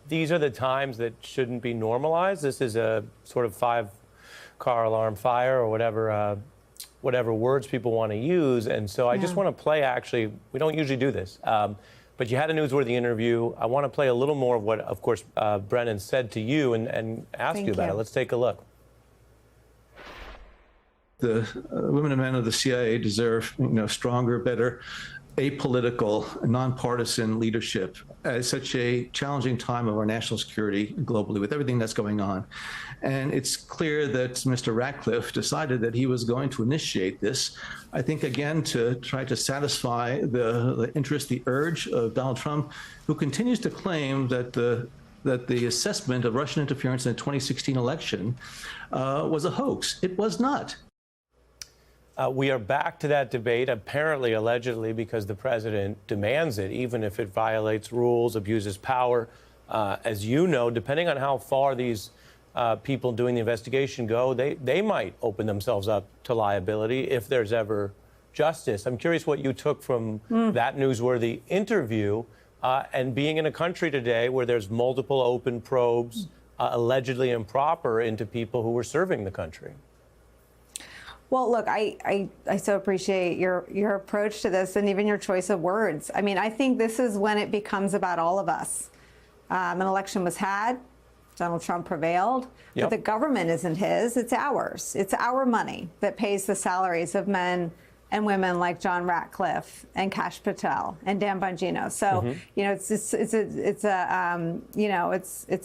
These are the times that shouldn't be normalized. This is a sort of 5-car alarm fire or whatever words people want to use. And so I just want to play, actually, we don't usually do this, but you had a newsworthy interview. I want to play a little more of what, of course, Brennan said to you and ask you about it. Let's take a look. The women and men of the CIA deserve, stronger, better, apolitical, nonpartisan leadership at such a challenging time of our national security globally with everything that's going on. And it's clear that Mr. Ratcliffe decided that he was going to initiate this, I think, again, to try to satisfy the interest, the urge of Donald Trump, who continues to claim that the assessment of Russian interference in the 2016 election was a hoax. It was not. We are back to that debate, apparently, allegedly, because the president demands it, even if it violates rules, abuses power. As you know, depending on how far these people doing the investigation go, they might open themselves up to liability if there's ever justice. I'm curious what you took from that newsworthy interview and being in a country today where there's multiple open probes, allegedly improper, into people who were serving the country. Well, look, I so appreciate your approach to this and even your choice of words. I mean, I think this is when it becomes about all of us. An election was had. Donald Trump prevailed. But the government isn't his. It's ours. It's our money that pays the salaries of men and women like John Ratcliffe and Kash Patel and Dan Bongino. So, it's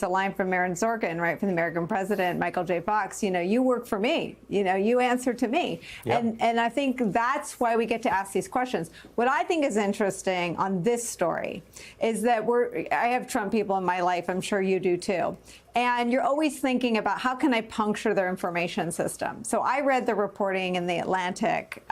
a line from Aaron Sorkin, right, from the American president, Michael J. Fox. You work for me. You answer to me. And I think that's why we get to ask these questions. What I think is interesting on this story is that I have Trump people in my life. I'm sure you do too. And you're always thinking about how can I puncture their information system. So I read the reporting in The Atlantic,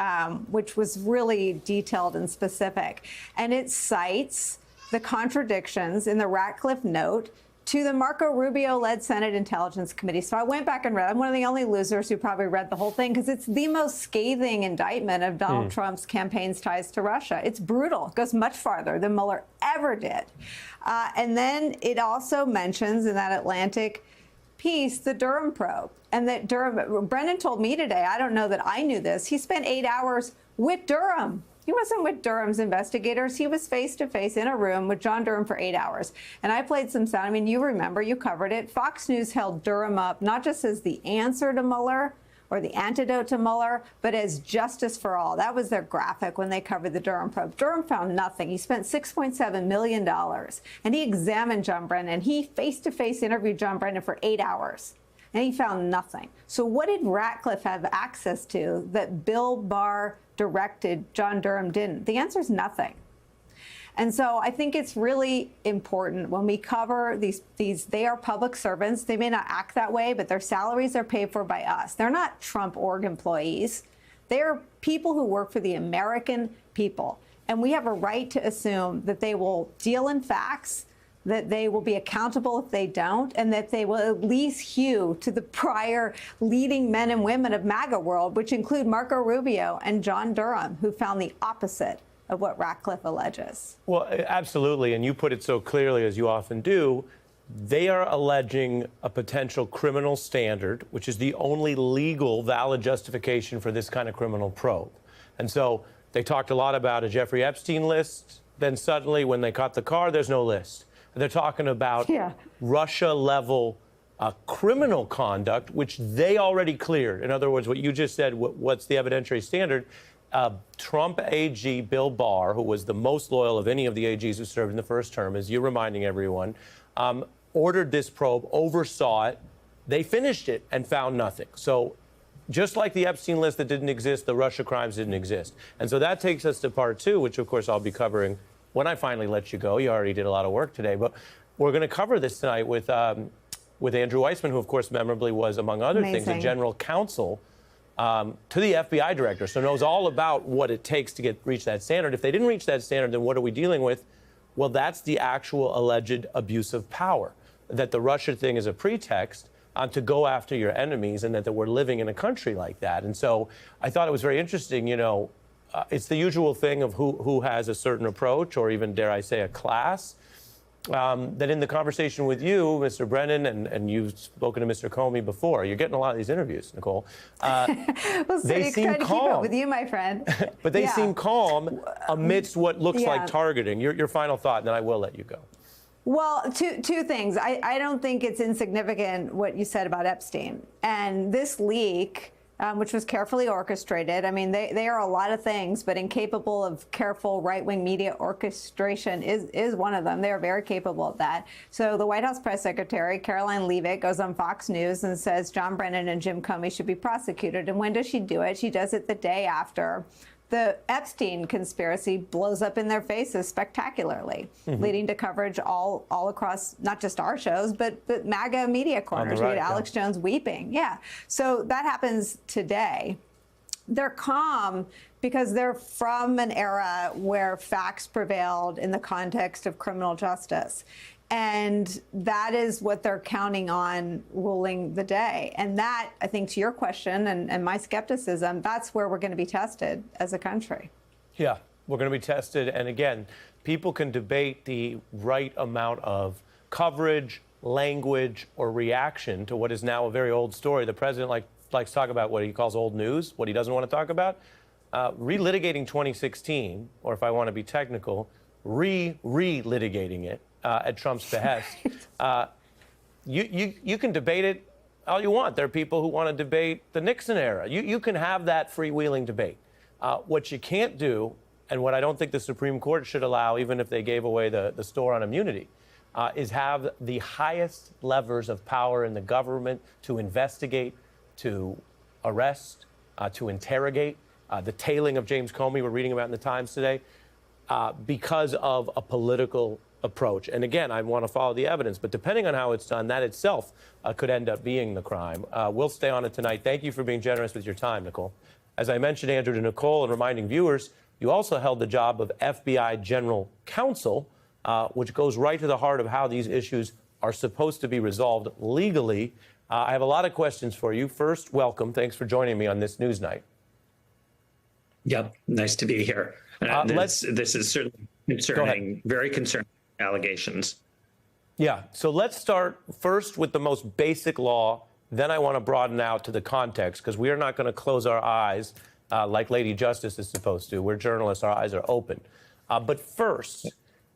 which was really detailed and specific. And it cites the contradictions in the Ratcliffe note to the Marco Rubio-led Senate Intelligence Committee. So I went back and read. I'm one of the only losers who probably read the whole thing because it's the most scathing indictment of Donald Trump's campaign's ties to Russia. It's brutal. It goes much farther than Mueller ever did. And then it also mentions in that Atlantic piece the Durham probe. And that Brennan told me today, I don't know that I knew this, he spent 8 hours with Durham. He wasn't with Durham's investigators. He was face-to-face in a room with John Durham for 8 hours. And I played some sound. I mean, you remember, you covered it. Fox News held Durham up not just as the answer to Mueller or the antidote to Mueller, but as justice for all. That was their graphic when they covered the Durham probe. Durham found nothing. He spent $6.7 million. And he examined John Brennan. He face-to-face interviewed John Brennan for 8 hours. And he found nothing. So what did Ratcliffe have access to that Bill Barr directed John Durham didn't? The answer is nothing. And so I think it's really important when we cover these, they are public servants. They may not act that way, but their salaries are paid for by us. They're not Trump org employees. They're people who work for the American people. And we have a right to assume that they will deal in facts, that they will be accountable if they don't, and that they will at least hew to the prior leading men and women of MAGA world, which include Marco Rubio and John Durham, who found the opposite of what Ratcliffe alleges. Well, absolutely. And you put it so clearly, as you often do. They are alleging a potential criminal standard, which is the only legal, valid justification for this kind of criminal probe. And so they talked a lot about a Jeffrey Epstein list. Then suddenly, when they caught the car, there's no list. They're talking about Russia-level criminal conduct, which they already cleared. In other words, what you just said, what's the evidentiary standard? Trump AG Bill Barr, who was the most loyal of any of the AGs who served in the first term, as you're reminding everyone, ordered this probe, oversaw it. They finished it and found nothing. So just like the Epstein list that didn't exist, the Russia crimes didn't exist. And so that takes us to part two, which, of course, I'll be covering when I finally let you go. You already did a lot of work today. But we're going to cover this tonight with Andrew Weissmann, who, of course, memorably was, among other things, a general counsel to the FBI director, so knows all about what it takes to reach that standard. If they didn't reach that standard, then what are we dealing with? Well, that's the actual alleged abuse of power, that the Russia thing is a pretext to go after your enemies, and that we're living in a country like that. And so I thought it was very interesting, it's the usual thing of who has a certain approach, or even, dare I say, a class. that in the conversation with you, Mr. Brennan, and you've spoken to Mr. Comey before, you're getting a lot of these interviews, Nicole. Well, so they seem trying to keep calm up with you, my friend. But they Yeah. seem calm amidst what looks like Yeah. targeting. Your final thought, and then I will let you go. Well, two things. I don't think it's insignificant what you said about Epstein. And this leak, which was carefully orchestrated, I mean, they are a lot of things, but incapable of careful right-wing media orchestration is one of them. They are very capable of that. So the White House press secretary, Caroline Leavitt, goes on Fox News and says John Brennan and Jim Comey should be prosecuted. And when does she do it? She does it the day after the Epstein conspiracy blows up in their faces spectacularly, leading to coverage all across not just our shows, but MAGA media corners. right, We had Alex yeah. Jones weeping. Yeah. So that happens today. They're calm because they're from an era where facts prevailed in the context of criminal justice. And that is what they're counting on ruling the day. And that, I think, to your question and my skepticism, that's where we're going to be tested as a country. Yeah, we're going to be tested. And again, people can debate the right amount of coverage, language, or reaction to what is now a very old story. The president likes to talk about what he calls old news, what he doesn't want to talk about. Relitigating 2016, or if I want to be technical, re-litigating it at Trump's behest. You can debate it all you want. There are people who want to debate the Nixon era. You can have that freewheeling debate. What you can't do, and what I don't think the Supreme Court should allow, even if they gave away the store on immunity, is have the highest levers of power in the government to investigate, to arrest, to interrogate. The tailing of James Comey, we're reading about in the Times today, because of a political approach. And again, I want to follow the evidence, but depending on how it's done, that itself could end up being the crime. We'll stay on it tonight. Thank you for being generous with your time, Nicole. As I mentioned, Andrew, to Nicole, and reminding viewers, you also held the job of FBI General Counsel, which goes right to the heart of how these issues are supposed to be resolved legally. I have a lot of questions for you. First, welcome. Thanks for joining me on this news night. Yep, nice to be here. This is certainly concerning, very concerning allegations. Yeah, so let's start first with the most basic law. Then I want to broaden out to the context, because we are not going to close our eyes like Lady Justice is supposed to. We're journalists, our eyes are open. But first,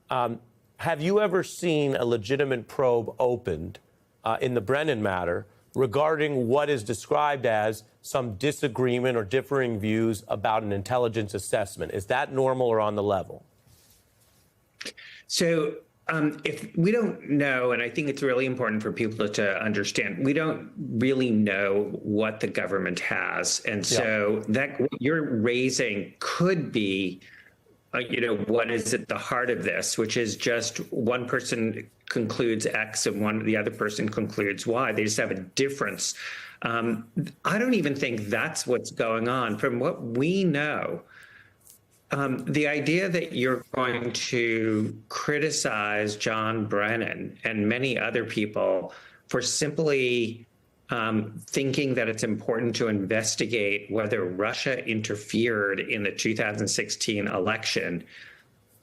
have you ever seen a legitimate probe opened in the Brennan matter regarding what is described as some disagreement or differing views about an intelligence assessment? Is that normal or on the level? So if we don't know, and I think it's really important for people to understand, we don't really know what the government has. And so that what you're raising could be, what is at the heart of this, which is just one person concludes X and the other person concludes Y. They just have a difference. I don't even think that's what's going on. From what we know, the idea that you're going to criticize John Brennan and many other people for simply thinking that it's important to investigate whether Russia interfered in the 2016 election,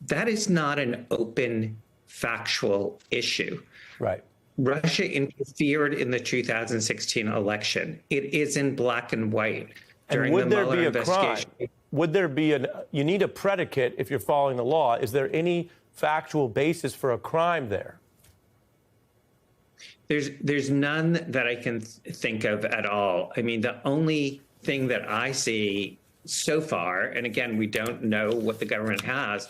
that is not an open factual issue. Right. Russia interfered in the 2016 election. It is in black and white during the Mueller investigation. Would there be you need a predicate if you're following the law. Is there any factual basis for a crime there? There's none that I can think of at all. I mean, the only thing that I see so far, and again, we don't know what the government has,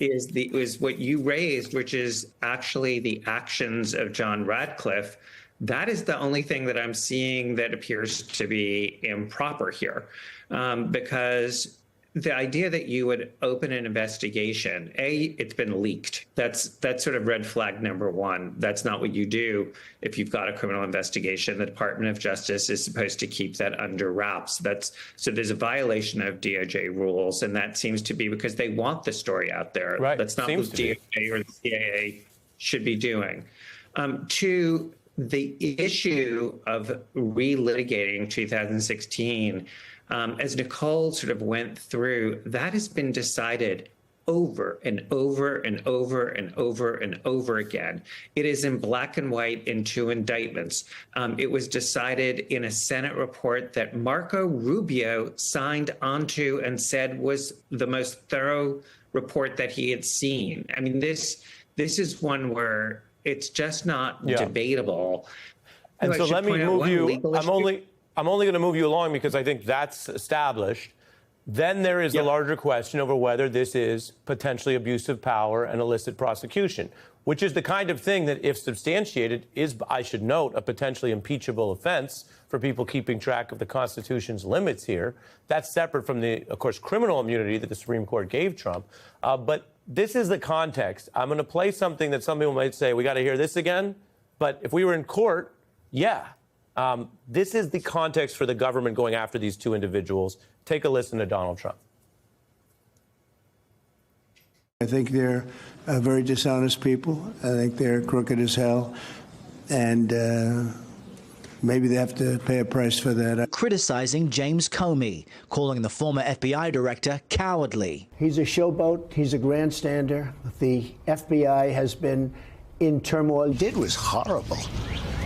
is what you raised, which is actually the actions of John Ratcliffe. That is the only thing that I'm seeing that appears to be improper here, because the idea that you would open an investigation, it's been leaked. That's sort of red flag number one. That's not what you do if you've got a criminal investigation. The Department of Justice is supposed to keep that under wraps. So there's a violation of DOJ rules, and that seems to be because they want the story out there. Right. That's not what DOJ or the CIA should be doing. To the issue of relitigating 2016, as Nicole sort of went through, that has been decided over and over and over and over and over again. It is in black and white in 2 indictments. It was decided in a Senate report that Marco Rubio signed onto and said was the most thorough report that he had seen. I mean, this is one where it's just not debatable. And so let me move you. I'm issue. only going to move you along because I think that's established. Then there is the larger question over whether this is potentially abuse of power and illicit prosecution, which is the kind of thing that, if substantiated, is, I should note, a potentially impeachable offense for people keeping track of the Constitution's limits here. That's separate from the, of course, criminal immunity that the Supreme Court gave Trump. But this is the context. I'm going to play something that some people might say, we got to hear this again. But if we were in court, this is the context for the government going after these 2 individuals. Take a listen to Donald Trump. I think they're very dishonest people. I think they're crooked as hell. And maybe they have to pay a price for that. Criticizing James Comey, calling the former FBI director cowardly. He's a showboat. He's a grandstander. The FBI has been in turmoil. What he did was horrible.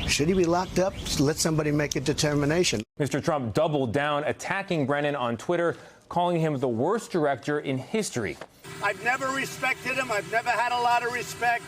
Should he be locked up? Let somebody make a determination. Mr. Trump doubled down, attacking Brennan on Twitter, calling him the worst director in history. I've never respected him. I've never had a lot of respect.